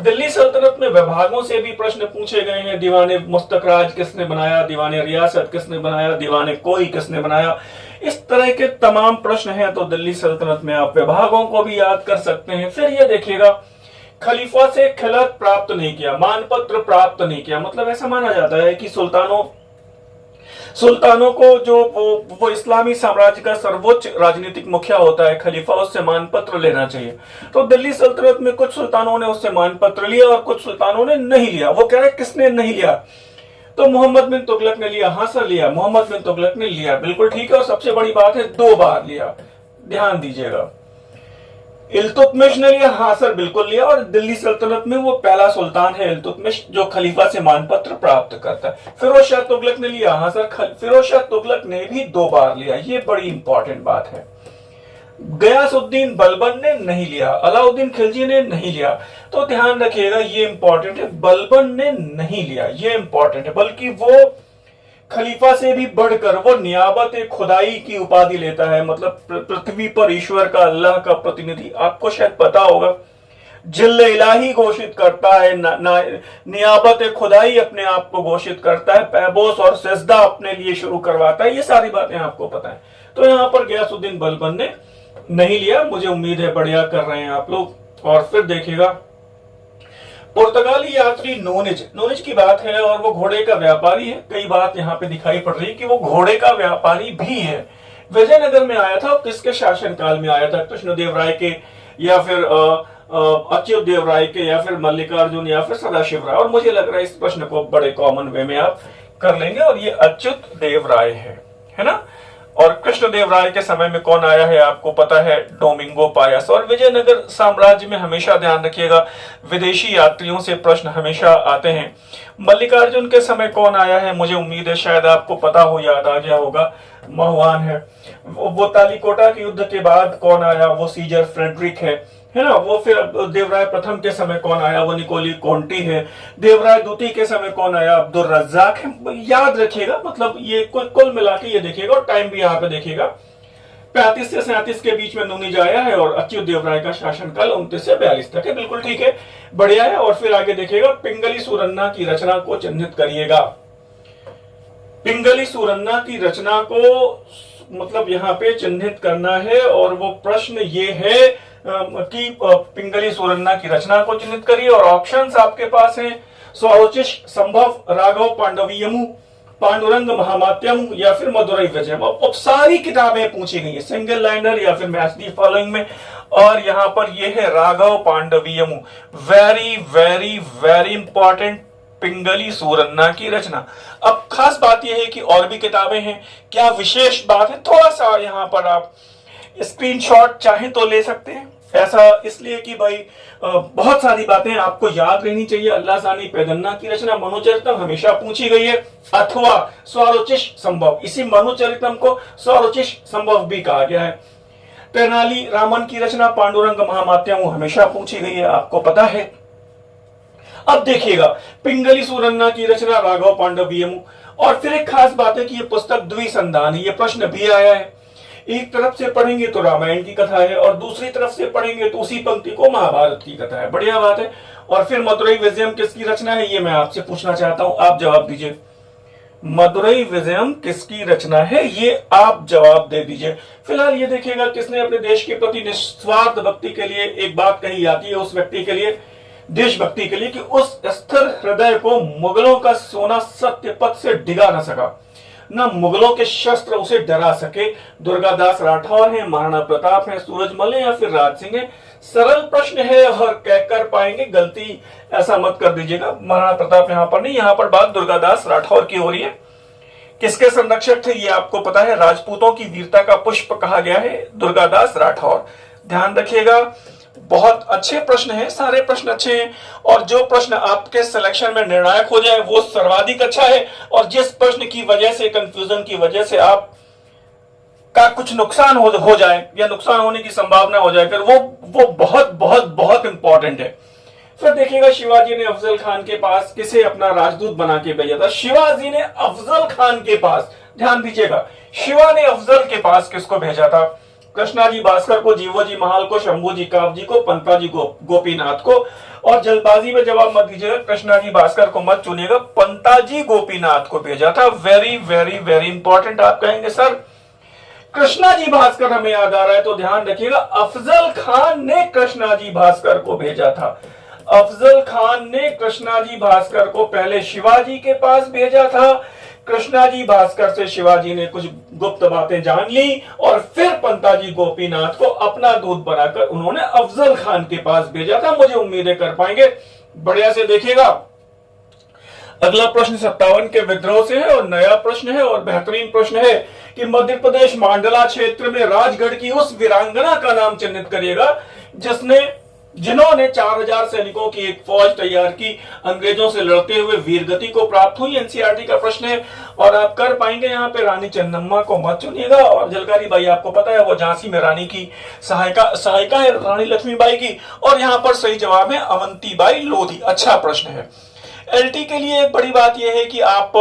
दिल्ली सल्तनत में विभागों से भी प्रश्न पूछे गए हैं। दीवाने मुस्तखराज किसने बनाया, दीवाने रियासत किसने बनाया, दीवाने कोई किसने बनाया, इस तरह के तमाम प्रश्न हैं। तो दिल्ली सल्तनत में आप विभागों को भी याद कर सकते हैं। फिर ये देखिएगा, खलीफा से खिलत प्राप्त नहीं किया, मानपत्र प्राप्त नहीं किया, मतलब ऐसा माना जाता है कि सुल्तानों को जो वो इस्लामी साम्राज्य का सर्वोच्च राजनीतिक मुखिया होता है खलीफा, उससे मानपत्र लेना चाहिए। तो दिल्ली सल्तनत में कुछ सुल्तानों ने उससे मानपत्र लिया और कुछ सुल्तानों ने नहीं लिया। वो कह रहे किसने नहीं लिया? तो मोहम्मद बिन तुगलक ने लिया। हाँ सर लिया, मोहम्मद बिन तुगलक ने लिया, बिल्कुल ठीक है। और सबसे बड़ी बात है 2 बार लिया, ध्यान दीजिएगा। इल्तुतमिश ने लिया, हाँ सर बिल्कुल लिया। और दिल्ली सल्तनत में वो पहला सुल्तान है इल्तुतमिश जो खलीफा से मानपत्र प्राप्त करता है। फिरोज शाह तुगलक ने लिया, हाँ सर, फिरोज शाह तुगलक ने भी 2 बार लिया, ये बड़ी इंपॉर्टेंट बात है। गयासुद्दीन बलबन ने नहीं लिया, अलाउद्दीन खिलजी ने नहीं लिया। तो ध्यान रखिएगा, ये इंपॉर्टेंट है, बलबन ने नहीं लिया, ये इंपॉर्टेंट है। बल्कि वो खलीफा से भी बढ़कर वो नियाबत खुदाई की उपाधि लेता है, मतलब पृथ्वी पर ईश्वर का, अल्लाह का प्रतिनिधि। आपको शायद पता होगा, जिल्ल इलाही घोषित करता है, नियाबत खुदाई अपने आप को घोषित करता है, पैबोस और सजदा अपने लिए शुरू करवाता है, ये सारी बातें आपको पता है। तो यहाँ पर गयासुद्दीन बलबन ने नहीं लिया। मुझे उम्मीद है बढ़िया कर रहे हैं आप लोग। और फिर देखिएगा, पुर्तगाली यात्री नूनिज की बात है और वो घोड़े का व्यापारी है। कई बात यहाँ पे दिखाई पड़ रही है कि वो घोड़े का व्यापारी भी है। विजयनगर में आया था, किसके शासनकाल में आया था? कृष्णदेव राय के, या फिर अच्युत देव राय के, या फिर मल्लिकार्जुन, या फिर सदाशिव राय। और मुझे लग रहा है इस प्रश्न को बड़े कॉमन वे में आप कर लेंगे। और ये अच्युत देव राय है ना। और कृष्णदेव राय के समय में कौन आया है आपको पता है? Domingo Paes. और विजयनगर साम्राज्य में हमेशा ध्यान रखिएगा, विदेशी यात्रियों से प्रश्न हमेशा आते हैं। मल्लिकार्जुन के समय कौन आया है? मुझे उम्मीद है शायद आपको पता हो, याद आ गया होगा, महुआन है। वो तालीकोटा के युद्ध के बाद कौन आया? वो सीजर फ्रेडरिक है ना। वो फिर देवराय प्रथम के समय कौन आया? वो निकोली कोंटी है। देवराय द्वितीय के समय कौन आया? अब्दुल रज्जाक है। याद रखिएगा, मतलब ये कुल मिला के ये देखिएगा। और टाइम भी यहाँ पे देखिएगा, 35 से 37 के बीच में नूनिज आया है। और अच्युत देवराय का शासनकाल 29 से 42 तक है, बिल्कुल ठीक है, बढ़िया है। और फिर आगे देखिएगा, पिंगली सुरन्ना की रचना को चिन्हित करिएगा। पिंगली सुरन्ना की रचना को मतलब यहाँ पे चिन्हित करना है। और वो प्रश्न ये है कि पिंगली सुरन्ना की रचना को चिन्हित करिए। और ऑप्शंस आपके पास हैं, स्वरोचिष, संभव, राघव पांडवीयमु, पांडुरंग महामात्यम, या फिर मदुरई विजयम। अब सारी किताबें पूछी गई है, सिंगल लाइनर या फिर मैच दी फॉलोइंग में। और यहाँ पर ये है Raghava Pandaviyamu, very very very important, Pingali Suranna की रचना। अब खास बात यह है कि और भी किताबें हैं, क्या विशेष बात है, थोड़ा सा यहाँ पर आप स्क्रीनशॉट चाहे तो ले सकते हैं। ऐसा इसलिए कि भाई बहुत सारी बातें आपको याद रहनी चाहिए। अल्लाह सानी पैदन्ना की रचना मनुचरितम हमेशा पूछी गई है, अथवा स्वरोचिष संभव, इसी मनुचरितम को स्वरोचिष संभव भी कहा गया है। तेनाली रामन की रचना पांडुरंग महामात्यम हमेशा पूछी गई है, आपको पता है। अब देखिएगा पिंगली सुरन्ना की रचना राघव पांडव। और फिर एक खास बात है कि यह पुस्तक द्विसंधान है, यह प्रश्न भी आया है। एक तरफ से पढ़ेंगे तो रामायण की कथा है और दूसरी तरफ से पढ़ेंगे तो उसी पंक्ति को महाभारत की कथा है। बढ़िया बात है। और फिर मदुरई विजयम किसकी रचना है, ये मैं आपसे पूछना चाहता हूं, आप जवाब दीजिए। मदुरई विजयम किसकी रचना है, ये आप जवाब दे दीजिए। फिलहाल ये देखिएगा किसने अपने देश के प्रति निस्वार्थ भक्ति के लिए एक बात कही जाती है उस व्यक्ति के लिए, देशभक्ति के लिए, कि उस स्थिर हृदय को मुगलों का सोना सत्य पथ से डिगा न सका, न मुगलों के शस्त्र उसे डरा सके। दुर्गादास राठौर है, महाराणा प्रताप है, सूरजमल है या फिर राज सिंह है। सरल प्रश्न है और कहकर पाएंगे, गलती ऐसा मत कर दीजिएगा। महाराणा प्रताप यहां पर नहीं, यहां पर बात दुर्गादास राठौर की हो रही है। किसके संरक्षक थे ये आपको पता है, राजपूतों की वीरता का पुष्प कहा गया है दुर्गादास राठौर। ध्यान रखिएगा, बहुत अच्छे प्रश्न हैं, सारे प्रश्न अच्छे हैं और जो प्रश्न आपके सिलेक्शन में निर्णायक हो जाए वो सर्वाधिक अच्छा है। और जिस प्रश्न की वजह से, कंफ्यूजन की वजह से आप का कुछ नुकसान हो जाए या नुकसान होने की संभावना हो जाए, फिर वो बहुत बहुत बहुत इंपॉर्टेंट है। फिर देखिएगा शिवाजी ने अफजल खान के पास किसे अपना राजदूत बना के भेजा था। शिवाजी ने अफजल खान के पास, ध्यान दीजिएगा, शिवा ने अफजल के पास किसको भेजा था, कृष्णाजी भास्कर को, जीवोजी महाल को, शंभूजी कावजी को, पंताजी गोपीनाथ को। और जल्दबाजी में जवाब मत दीजिएगा, कृष्णाजी भास्कर को मत चुनिएगा, पंताजी गोपीनाथ को भेजा था। Very very very important. आप कहेंगे सर कृष्णाजी भास्कर हमें याद आ रहा है, तो ध्यान रखिएगा अफजल खान ने कृष्णाजी भास्कर को भेजा था। अफजल खान ने कृष्णाजी भास्कर को पहले शिवाजी के पास भेजा था। कृष्णाजी भास्कर से शिवाजी ने कुछ गुप्त बातें जान ली और फिर पंताजी गोपीनाथ को अपना दूत बनाकर उन्होंने अफजल खान के पास भेजा था। मुझे उम्मीद है कर पाएंगे। बढ़िया से देखिएगा, अगला प्रश्न 57 के विद्रोह से है और नया प्रश्न है और बेहतरीन प्रश्न है कि मध्य प्रदेश मांडला क्षेत्र में राजगढ़ की उस वीरांगना का नाम चिन्हित करिएगा जिन्होंने 4000 सैनिकों की एक फौज तैयार की, अंग्रेजों से लड़ते हुए वीरगति को प्राप्त हुई। एनसीईआरटी का प्रश्न है और आप कर पाएंगे। यहाँ पे रानी चन्नम्मा को मत चुनिएगा। और जलकारी बाई आपको पता है वो झांसी में रानी की सहायिका है, रानी लक्ष्मीबाई की। और यहाँ पर सही जवाब है अवंतीबाई लोधी। अच्छा प्रश्न है। एलटी के लिए एक बड़ी बात यह है कि आप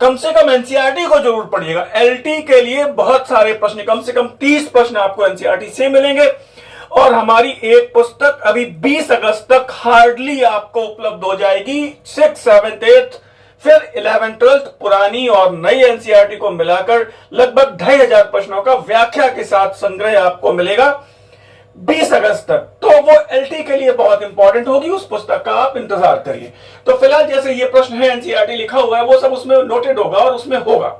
कम से कम एनसीईआरटी को जरूर पढ़िएगा। एलटी के लिए बहुत सारे प्रश्न, कम से कम 30 प्रश्न आपको एनसीईआरटी से मिलेंगे। और हमारी एक पुस्तक अभी 20 अगस्त तक हार्डली आपको उपलब्ध हो जाएगी। 6th, 7th, 8th, फिर 11th, 12th पुरानी और नई एनसीईआरटी को मिलाकर लगभग 2500 प्रश्नों का व्याख्या के साथ संग्रह आपको मिलेगा 20 अगस्त तक। तो वो एलटी के लिए बहुत इंपॉर्टेंट होगी, उस पुस्तक का आप इंतजार करिए। तो फिलहाल जैसे ये प्रश्न है एनसीईआरटी लिखा हुआ है वो सब उसमें नोटेड होगा और उसमें होगा।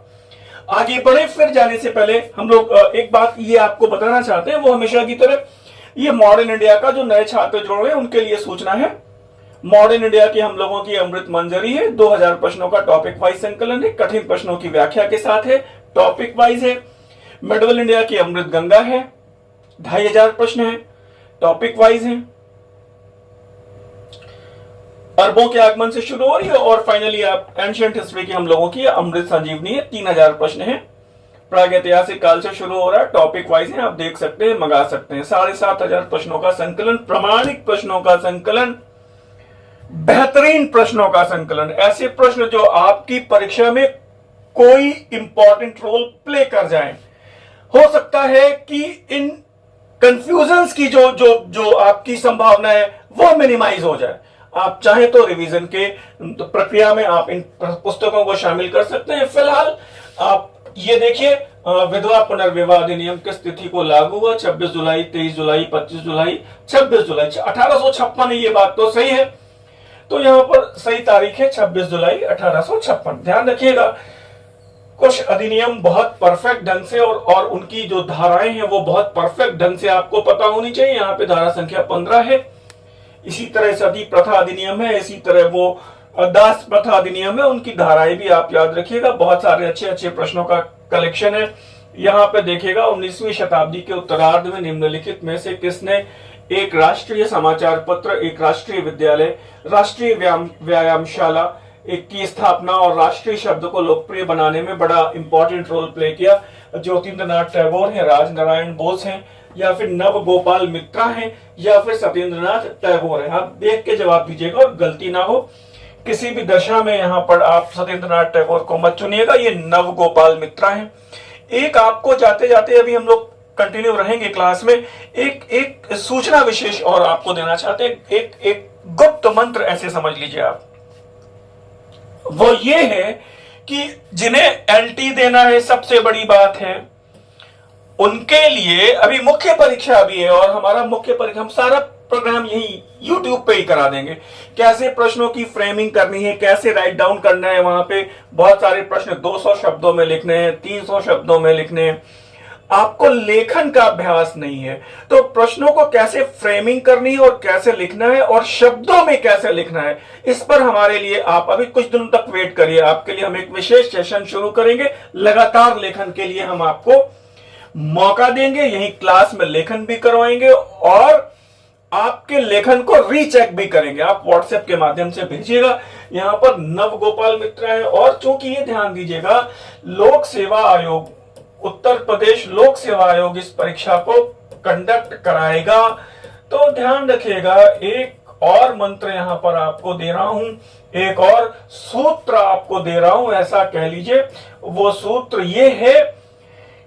आगे बढ़े, फिर जाने से पहले हम लोग एक बात ये आपको बताना चाहते हैं, वो हमेशा की तरह ये मॉडर्न इंडिया का जो नए छात्र जुड़ रहे हैं उनके लिए सूचना है। मॉडर्न इंडिया की हम लोगों की अमृत मंजरी है। 2000 प्रश्नों का टॉपिक वाइज संकलन है, कठिन प्रश्नों की व्याख्या के साथ है, टॉपिक वाइज है। मिडल इंडिया की अमृत गंगा है, 2500 प्रश्न है, टॉपिक वाइज है। अरबों के आगमन से शुरू हो रही है और फाइनली आप एंशिएंट हिस्ट्री की हम लोगों की अमृत संजीवनी है, 3000 प्रश्न है। प्रागैतिहासिक काल से शुरू हो रहा है, टॉपिक वाइज है, आप देख सकते हैं, मंगा सकते हैं। 7500 प्रश्नों का संकलन, प्रमाणिक प्रश्नों का संकलन, बेहतरीन प्रश्नों का संकलन, ऐसे प्रश्न जो आपकी परीक्षा में कोई इंपॉर्टेंट रोल प्ले कर जाएं। हो सकता है कि इन कंफ्यूजन्स की जो आपकी संभावना है वो मिनिमाइज हो जाए। आप चाहे तो रिवीजन के प्रक्रिया में आप इन पुस्तकों को शामिल कर सकते हैं। फिलहाल आप ये देखिए, विधवा पुनर्विवाह अधिनियम किस तिथि को लागू हुआ, 26 जुलाई, 23 जुलाई, 25 जुलाई, 26 जुलाई 1856। ये बात तो सही है, तो यहां पर सही तारीख है 26 जुलाई 1856। ध्यान रखिएगा, कुछ अधिनियम बहुत परफेक्ट ढंग से और उनकी जो धाराएं हैं वो बहुत परफेक्ट ढंग से आपको पता होनी चाहिए। यहाँ पे धारा संख्या 15 है। इसी तरह सती प्रथा अधिनियम है, इसी तरह वो दास प्रथा अधिनियम है, उनकी धाराएं भी आप याद रखिएगा। बहुत सारे अच्छे अच्छे प्रश्नों का कलेक्शन है। यहाँ पे देखिएगा 19वीं शताब्दी के उत्तरार्ध में निम्नलिखित में से किसने एक राष्ट्रीय समाचार पत्र, एक राष्ट्रीय विद्यालय, राष्ट्रीय व्यायामशाला एक की स्थापना और राष्ट्रीय शब्द को लोकप्रिय बनाने में बड़ा इंपॉर्टेंट रोल प्ले किया? ज्योतिन्द्रनाथ टैगोर हैं, राजनारायण बोस हैं, या फिर नव गोपाल मित्रा हैं, या फिर सत्येंद्रनाथ टैगोर हैं? आप देख के जवाब दीजिएगा और गलती ना हो किसी भी दशा में यहाँ पर आप सत्येंद्रनाथ टैगोर को मत चुनिएगा, ये नव गोपाल मित्रा हैं। एक आपको जाते जाते, अभी हम लोग कंटिन्यू रहेंगे क्लास में, एक सूचना विशेष और आपको देना चाहते हैं। एक गुप्त मंत्र ऐसे समझ लीजिए आप, वो ये है कि जिन्हें एलटी देना है, सबसे बड़ी बात है उनके लिए अभी मुख्य परीक्षा भी है, और हमारा मुख्य परीक्षा, हम सारा प्रोग्राम यही YouTube पे ही करा देंगे। कैसे प्रश्नों की फ्रेमिंग करनी है, कैसे राइट डाउन करना है, वहां पे बहुत सारे प्रश्न 200 शब्दों में लिखने हैं, 300 शब्दों में लिखने हैं। आपको लेखन का अभ्यास नहीं है, तो प्रश्नों को कैसे फ्रेमिंग करनी है और कैसे लिखना है और शब्दों में कैसे लिखना है, इस पर हमारे लिए आप अभी कुछ दिनों तक वेट करिए। आपके लिए हम एक विशेष सेशन शुरू करेंगे, लगातार लेखन के लिए हम आपको मौका देंगे, यही क्लास में लेखन भी करवाएंगे और आपके लेखन को रीचेक भी करेंगे। आप व्हाट्सएप के माध्यम से भेजिएगा। यहां पर नव गोपाल मित्र है, और चूंकि ये ध्यान दीजिएगा, लोक सेवा आयोग, उत्तर प्रदेश लोक सेवा आयोग इस परीक्षा को कंडक्ट कराएगा, तो ध्यान रखिएगा। एक और मंत्र यहां पर आपको दे रहा हूं, एक और सूत्र आपको दे रहा हूं, ऐसा कह लीजिए। वो सूत्र ये है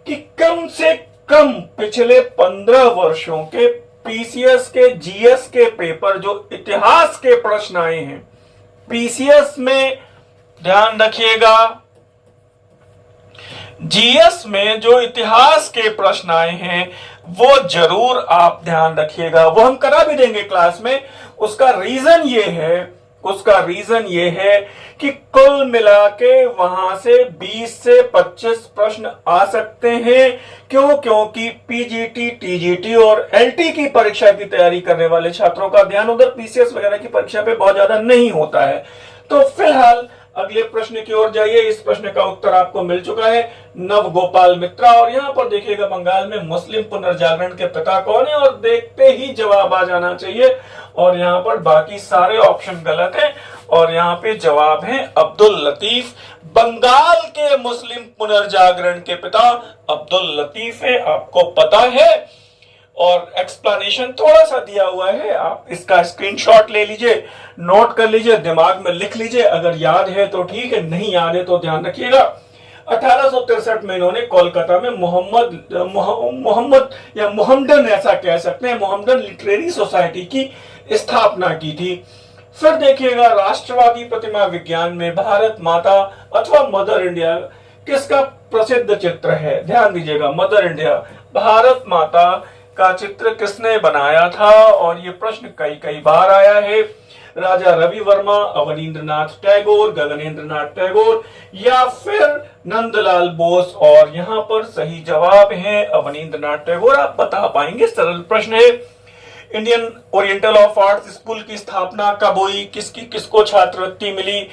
कि कम से कम पिछले 15 वर्षों के पीसीएस के, जीएस के पेपर, जो इतिहास के प्रश्न आए हैं पीसीएस में, ध्यान रखिएगा, जीएस में जो इतिहास के प्रश्न आए हैं वो जरूर आप ध्यान रखिएगा। वो हम करा भी देंगे क्लास में। उसका रीजन ये है कि कुल मिला के वहां से 20 से 25 प्रश्न आ सकते हैं। क्यों? क्योंकि पीजीटी, टीजीटी और एलटी की परीक्षा की तैयारी करने वाले छात्रों का ध्यान उधर पीसीएस वगैरह की परीक्षा पे बहुत ज्यादा नहीं होता है। तो फिलहाल अगले प्रश्न की ओर जाइए। इस प्रश्न का उत्तर आपको मिल चुका है, नव गोपाल मित्रा। और यहाँ पर देखिएगा, बंगाल में मुस्लिम पुनर्जागरण के पिता कौन है, और देखते ही जवाब आ जाना चाहिए। और यहाँ पर बाकी सारे ऑप्शन गलत हैं, और यहाँ पे जवाब है अब्दुल लतीफ। बंगाल के मुस्लिम पुनर्जागरण के पिता अब्दुल लतीफ है, आपको पता है। और एक्सप्लेनेशन थोड़ा सा दिया हुआ है, आप इसका स्क्रीनशॉट ले लीजिए, नोट कर लीजिए, दिमाग में लिख लीजिए। अगर याद है तो ठीक है, नहीं याद है तो ध्यान रखिएगा। 1863 में इन्होंने कोलकाता में मोहम्मद या मोहम्मदन, ऐसा कह सकते हैं, मोहम्मदन लिटरेरी सोसाइटी की स्थापना की थी। फिर देखिएगा, राष्ट्रवादी प्रतिमा विज्ञान में भारत माता अथवा मदर इंडिया किसका प्रसिद्ध चित्र है? ध्यान दीजिएगा, मदर इंडिया, भारत माता का चित्र किसने बनाया था? और ये प्रश्न कई बार आया है। राजा रवि वर्मा, अवनींद्रनाथ टैगोर, गगनेंद्रनाथ टैगोर, या फिर नंदलाल बोस। और यहाँ पर सही जवाब है अवनींद्रनाथ टैगोर। आप बता पाएंगे, सरल प्रश्न है। Indian oriental of arts school की स्थापना कब हुई? किसको छात्रवृत्ति मिली?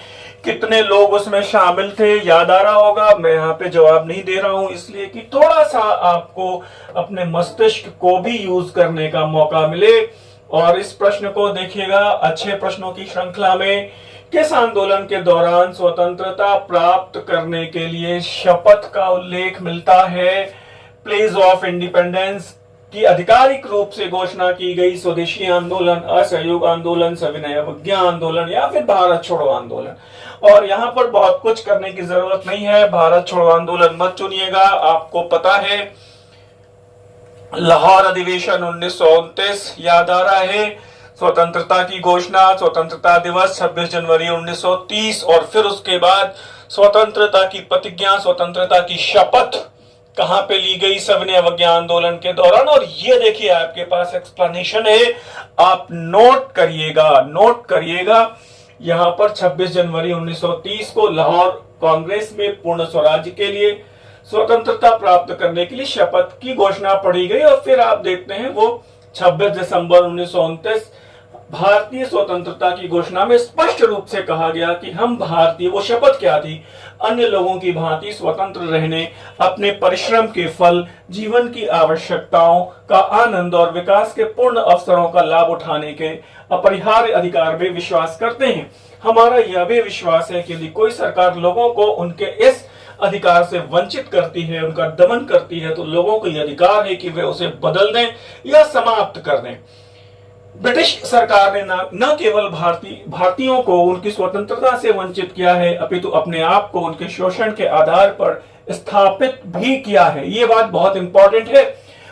कितने लोग उसमें शामिल थे? याद आ रहा होगा। मैं यहाँ पे जवाब नहीं दे रहा हूं, इसलिए कि थोड़ा सा आपको अपने मस्तिष्क को भी यूज करने का मौका मिले। और इस प्रश्न को देखिएगा, अच्छे प्रश्नों की श्रृंखला में, किस आंदोलन के दौरान स्वतंत्रता प्राप्त करने के लिए शपथ का उल्लेख मिलता है? प्लेज ऑफ इंडिपेंडेंस की आधिकारिक रूप से घोषणा की गई, स्वदेशी आंदोलन, असहयोग आंदोलन, सविनय अवज्ञा आंदोलन, या फिर भारत छोड़ो आंदोलन। और यहाँ पर बहुत कुछ करने की जरूरत नहीं है, भारत छोड़ो आंदोलन मत चुनिएगा। आपको पता है लाहौर अधिवेशन 1929 याद आ रहा है, स्वतंत्रता की घोषणा, स्वतंत्रता दिवस 26 जनवरी 1930, और फिर उसके बाद स्वतंत्रता की प्रतिज्ञा, स्वतंत्रता की शपथ कहां पे ली गई? सविनय अवज्ञा आंदोलन के दौरान। और ये देखिए, आपके पास एक्सप्लेनेशन है, आप नोट करिएगा। यहां पर 26 जनवरी 1930 को लाहौर कांग्रेस में पूर्ण स्वराज्य के लिए, स्वतंत्रता प्राप्त करने के लिए शपथ की घोषणा पड़ी गई। और फिर आप देखते हैं वो 26 दिसंबर 1929 भारतीय स्वतंत्रता की घोषणा में स्पष्ट रूप से कहा गया कि हम भारतीय, वो शपथ क्या थी? अन्य लोगों की भांति स्वतंत्र रहने, अपने परिश्रम के फल, जीवन की आवश्यकताओं का आनंद और विकास के पूर्ण अवसरों का लाभ उठाने के अपरिहार्य अधिकार में विश्वास करते हैं। हमारा यह भी विश्वास है कि यदि कोई सरकार लोगों को उनके इस अधिकार से वंचित करती है, उनका दमन करती है, तो लोगों को यह अधिकार है कि वे उसे बदल दें या समाप्त कर दें। ब्रिटिश सरकार ने न केवल भारतीयों को उनकी स्वतंत्रता से वंचित किया है, अपितु अपने आप को उनके शोषण के आधार पर स्थापित भी किया है। ये बात बहुत इंपॉर्टेंट है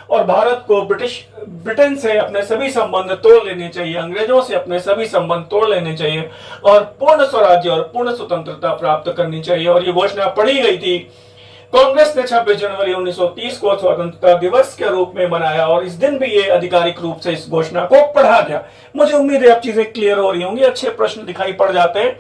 और भारत को ब्रिटेन से अपने सभी संबंध तोड़ लेने चाहिए, अंग्रेजों से अपने सभी संबंध तोड़ लेने चाहिए और पूर्ण स्वराज्य और पूर्ण स्वतंत्रता प्राप्त करनी चाहिए। और ये घोषणा पढ़ी गई थी। कांग्रेस ने 26 जनवरी 1930 को स्वतंत्रता दिवस के रूप में मनाया और इस दिन भी ये आधिकारिक रूप से इस घोषणा को पढ़ा गया। मुझे उम्मीद है अब चीजें क्लियर हो रही होंगी, अच्छे प्रश्न दिखाई पड़ जाते हैं।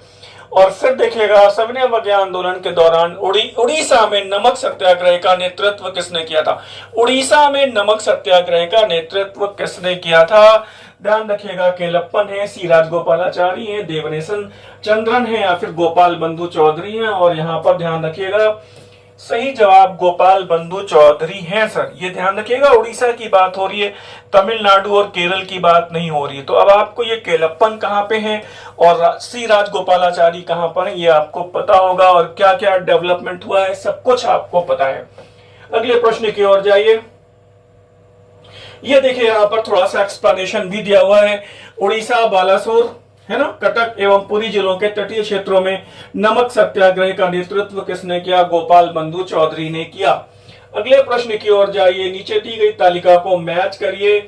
और फिर देखिएगा, सविनय अवज्ञा आंदोलन के दौरान उड़ीसा में नमक सत्याग्रह का नेतृत्व किसने किया था? उड़ीसा में नमक सत्याग्रह का नेतृत्व किसने किया था? ध्यान रखिएगा, केलप्पन है, सी राजगोपालाचारी है, देवनेशन चंद्रन है या फिर गोपाल बंधु चौधरी है। और यहाँ पर ध्यान रखिएगा, सही जवाब गोपाल बंधु चौधरी हैं सर। ये ध्यान रखिएगा, उड़ीसा की बात हो रही है, तमिलनाडु और केरल की बात नहीं हो रही है। तो अब आपको ये केलप्पन कहाँ पे है और सी राजगोपालाचारी कहाँ पर है, ये आपको पता होगा। और क्या क्या डेवलपमेंट हुआ है, सब कुछ आपको पता है। अगले प्रश्न की ओर जाइए। ये देखिए, यहाँ पर थोड़ा सा एक्सप्लेनेशन भी दिया हुआ है। उड़ीसा, बालासोर है ना, कटक एवं पुरी जिलों के तटीय क्षेत्रों में नमक सत्याग्रह का नेतृत्व किसने किया? गोपाल बंधु चौधरी ने किया। अगले प्रश्न की ओर जाइए। नीचे दी गई तालिका को मैच करिए।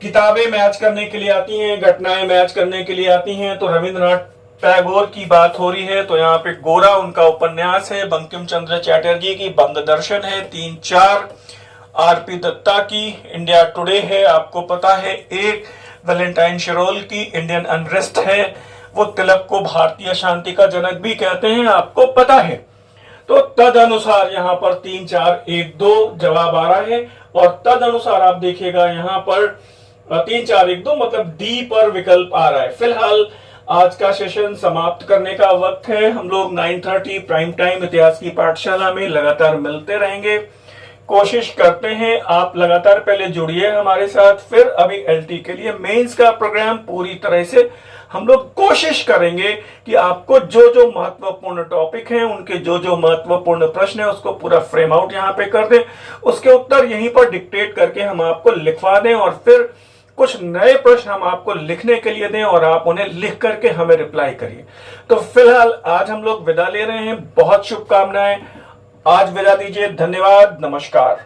किताबें मैच करने के लिए आती हैं, घटनाएं मैच करने के लिए आती हैं। तो रविंद्रनाथ टैगोर की बात हो रही है, तो यहाँ पे गोरा उनका उपन्यास है। बंकिम चंद्र चटर्जी की बंग दर्शन है 3-4। आरपी दत्ता की इंडिया टुडे है, आपको पता है 1। वैलेंटाइन शिरोल की इंडियन अनरेस्ट है। वो तिलक को भारतीय शांति का जनक भी कहते हैं, आपको पता है। तो तद अनुसार यहाँ पर 3-4-1-2 जवाब आ रहा है। और तद अनुसार आप देखिएगा यहाँ पर 3-4-1-2 मतलब डी पर विकल्प आ रहा है। फिलहाल आज का सेशन समाप्त करने का वक्त है। हम लोग 9:30 प्राइम टाइम इतिहास की पाठशाला में लगातार मिलते रहेंगे। कोशिश करते हैं आप लगातार पहले जुड़िए हमारे साथ, फिर अभी एलटी के लिए मेंस का प्रोग्राम पूरी तरह से हम लोग कोशिश करेंगे कि आपको जो जो महत्वपूर्ण टॉपिक हैं, उनके जो जो महत्वपूर्ण प्रश्न है, उसको पूरा फ्रेम आउट यहाँ पे कर दें। उसके उत्तर यहीं पर डिक्टेट करके हम आपको लिखवा दें और फिर कुछ नए प्रश्न हम आपको लिखने के लिए दें और आप उन्हें लिख करके हमें रिप्लाई करिए। तो फिलहाल आज हम लोग विदा ले रहे हैं। बहुत शुभकामनाएं। आज विदा दीजिए। धन्यवाद। नमस्कार।